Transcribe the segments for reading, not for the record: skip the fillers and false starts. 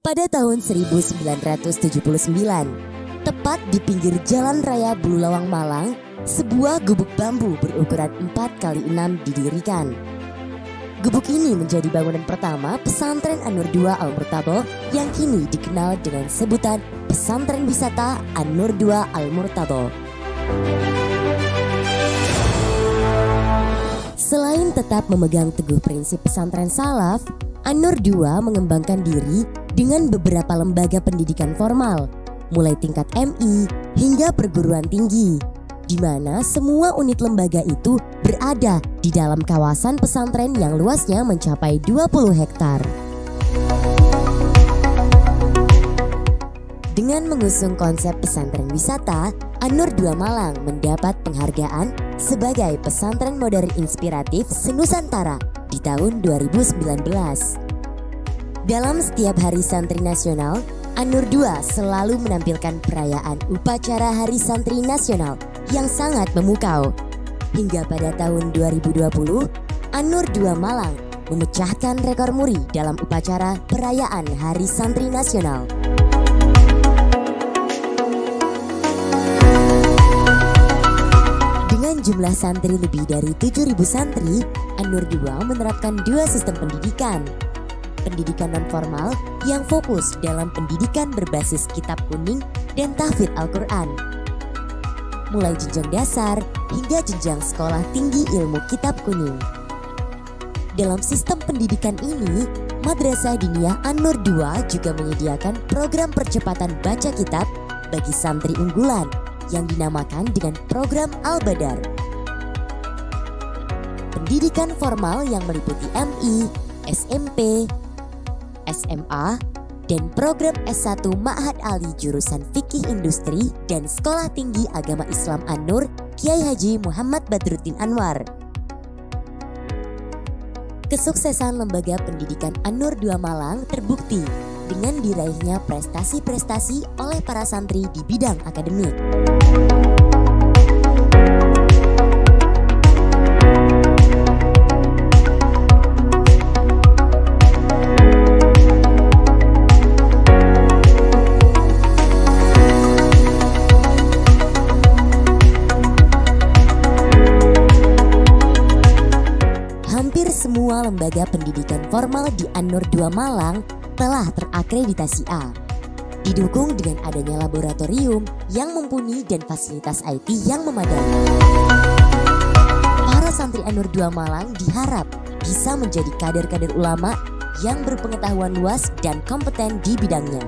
Pada tahun 1979, tepat di pinggir Jalan Raya Bululawang Malang, sebuah gubuk bambu berukuran 4x6 didirikan. Gubuk ini menjadi bangunan pertama pesantren An-Nur II Al-Murtadho yang kini dikenal dengan sebutan Pesantren Wisata An-Nur II Al-Murtadho. Selain tetap memegang teguh prinsip pesantren salaf, An-Nur II mengembangkan diri dengan beberapa lembaga pendidikan formal, mulai tingkat MI hingga perguruan tinggi, di mana semua unit lembaga itu berada di dalam kawasan pesantren yang luasnya mencapai 20 hektar. Dengan mengusung konsep pesantren wisata, An-Nur II Malang mendapat penghargaan sebagai pesantren modern inspiratif senusantara di tahun 2019. Dalam setiap Hari Santri Nasional, An-Nur II selalu menampilkan perayaan upacara Hari Santri Nasional yang sangat memukau. Hingga pada tahun 2020, An-Nur II Malang memecahkan rekor muri dalam upacara perayaan Hari Santri Nasional. Dengan jumlah santri lebih dari 7.000 santri, An-Nur II menerapkan dua sistem pendidikan. Pendidikan non-formal yang fokus dalam pendidikan berbasis kitab kuning dan tahfidz Al-Quran. Mulai jenjang dasar hingga jenjang sekolah tinggi ilmu kitab kuning. Dalam sistem pendidikan ini, Madrasah Diniyah An-Nur II juga menyediakan program percepatan baca kitab bagi santri unggulan yang dinamakan dengan program Al-Badar. Pendidikan formal yang meliputi MI, SMP, SMA, dan program S1 Ma'had Ali jurusan Fikih Industri dan Sekolah Tinggi Agama Islam An-Nur Kiai Haji Muhammad Badruddin Anwar. Kesuksesan lembaga pendidikan An-Nur II Malang terbukti dengan diraihnya prestasi-prestasi oleh para santri di bidang akademik. Hampir semua lembaga pendidikan formal di An-Nur II Malang telah terakreditasi A. Didukung dengan adanya laboratorium yang mumpuni dan fasilitas IT yang memadai. Para santri An-Nur II Malang diharap bisa menjadi kader-kader ulama yang berpengetahuan luas dan kompeten di bidangnya.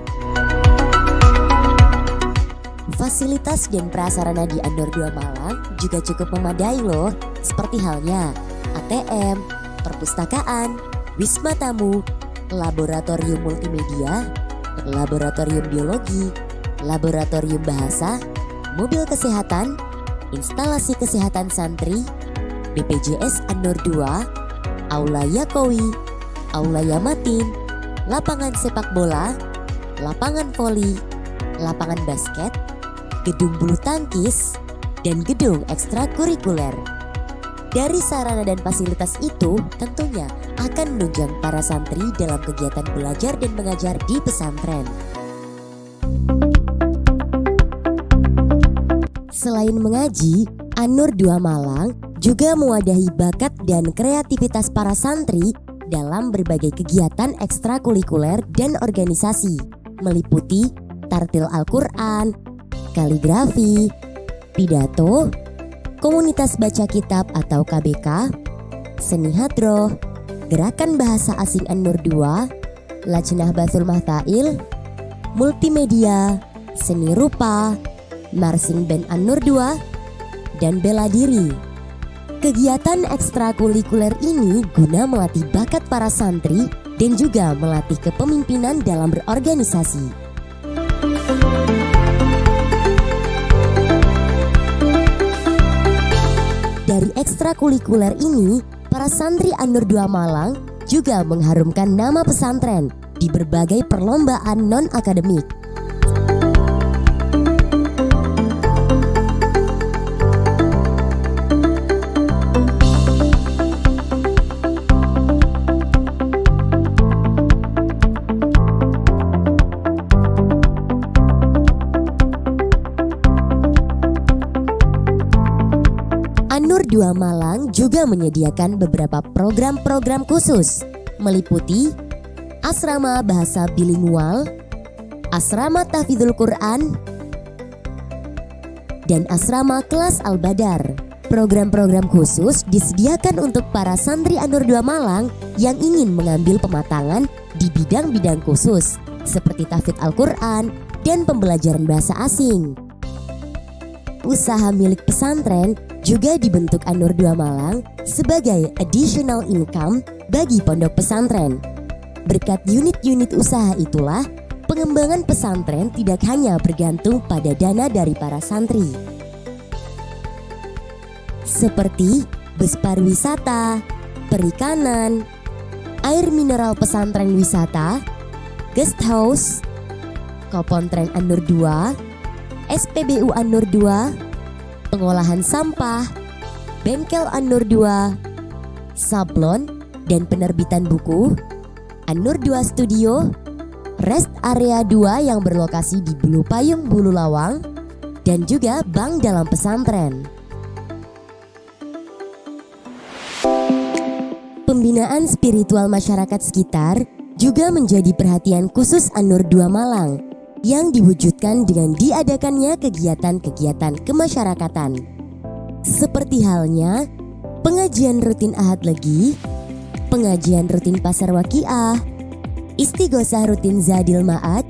Fasilitas dan prasarana di An-Nur II Malang juga cukup memadai loh, seperti halnya ATM, perpustakaan, wisma tamu, laboratorium multimedia, laboratorium biologi, laboratorium bahasa, mobil kesehatan, instalasi kesehatan santri, BPJS An-Nur II, aula Yakowi, aula Yamatin, lapangan sepak bola, lapangan voli, lapangan basket, gedung bulu tangkis, dan gedung ekstrakurikuler. Dari sarana dan fasilitas itu tentunya akan menunjang para santri dalam kegiatan belajar dan mengajar di pesantren. Selain mengaji, An-Nur II Malang juga mewadahi bakat dan kreativitas para santri dalam berbagai kegiatan ekstrakurikuler dan organisasi, meliputi tartil Al-Quran, kaligrafi, pidato, komunitas baca kitab atau KBK, seni hadroh, gerakan bahasa asing An-Nur II, Lajnah Bathul Mahtail, multimedia, seni rupa, marching band An-Nur II, dan bela diri. Kegiatan ekstrakurikuler ini guna melatih bakat para santri dan juga melatih kepemimpinan dalam berorganisasi. Dari ekstrakurikuler ini, para santri An-Nur II Malang juga mengharumkan nama pesantren di berbagai perlombaan non-akademik. An-Nur 2 Malang juga menyediakan beberapa program-program khusus, meliputi asrama bahasa bilingual, asrama tahfidzul Quran, dan asrama kelas Al-Badar. Program-program khusus disediakan untuk para santri An-Nur 2 Malang yang ingin mengambil pematangan di bidang-bidang khusus seperti tahfidz Al-Quran dan pembelajaran bahasa asing. Usaha milik pesantren juga dibentuk An-Nur 2 Malang sebagai additional income bagi pondok pesantren. Berkat unit-unit usaha itulah, pengembangan pesantren tidak hanya bergantung pada dana dari para santri, seperti bus pariwisata, perikanan, air mineral pesantren wisata, guest house, Kopontren An-Nur 2, SPBU An-Nur 2, pengolahan sampah, bengkel An-Nur 2, sablon dan penerbitan buku, An-Nur 2 Studio, rest area 2 yang berlokasi di Bulu Payung Bulu Lawang, dan juga bank dalam pesantren. Pembinaan spiritual masyarakat sekitar juga menjadi perhatian khusus An-Nur 2 Malang yang diwujudkan dengan diadakannya kegiatan-kegiatan kemasyarakatan. Seperti halnya pengajian rutin Ahad Legi, pengajian rutin Pasar Waqiah, istighosah rutin Zadil Ma'ad,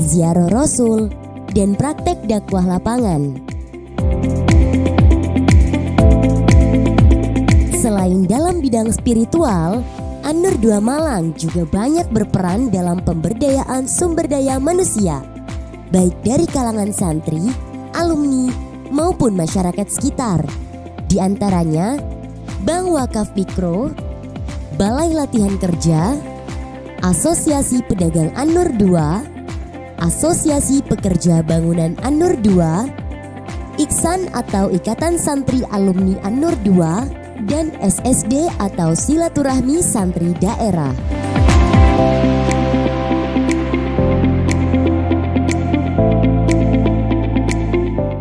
ziarah Rasul, dan praktek dakwah lapangan. Selain dalam bidang spiritual, An-Nur 2 Malang juga banyak berperan dalam pemberdayaan sumber daya manusia, baik dari kalangan santri, alumni, maupun masyarakat sekitar. Di antaranya, Bank Wakaf Mikro, Balai Latihan Kerja, Asosiasi Pedagang An-Nur 2, Asosiasi Pekerja Bangunan An-Nur 2, Iksan atau Ikatan Santri Alumni An-Nur 2, dan SSD atau Silaturahmi Santri Daerah.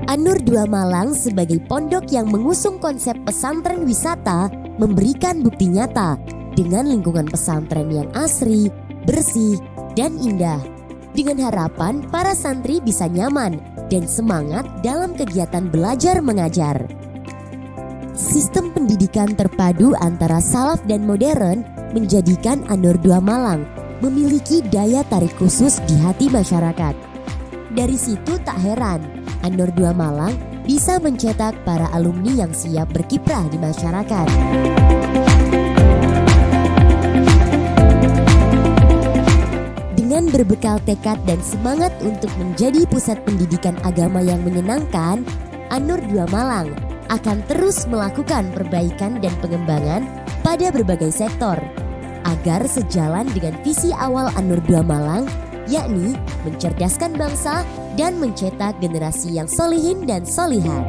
An-Nur 2 Malang sebagai pondok yang mengusung konsep pesantren wisata memberikan bukti nyata dengan lingkungan pesantren yang asri, bersih, dan indah. Dengan harapan para santri bisa nyaman dan semangat dalam kegiatan belajar mengajar. Sistem pendidikan terpadu antara salaf dan modern menjadikan An-Nur 2 Malang memiliki daya tarik khusus di hati masyarakat. Dari situ tak heran An-Nur 2 Malang bisa mencetak para alumni yang siap berkiprah di masyarakat. Dengan berbekal tekad dan semangat untuk menjadi pusat pendidikan agama yang menyenangkan, An-Nur 2 Malang akan terus melakukan perbaikan dan pengembangan pada berbagai sektor agar sejalan dengan visi awal An-Nur 2 Malang, yakni mencerdaskan bangsa dan mencetak generasi yang solihin dan solihat.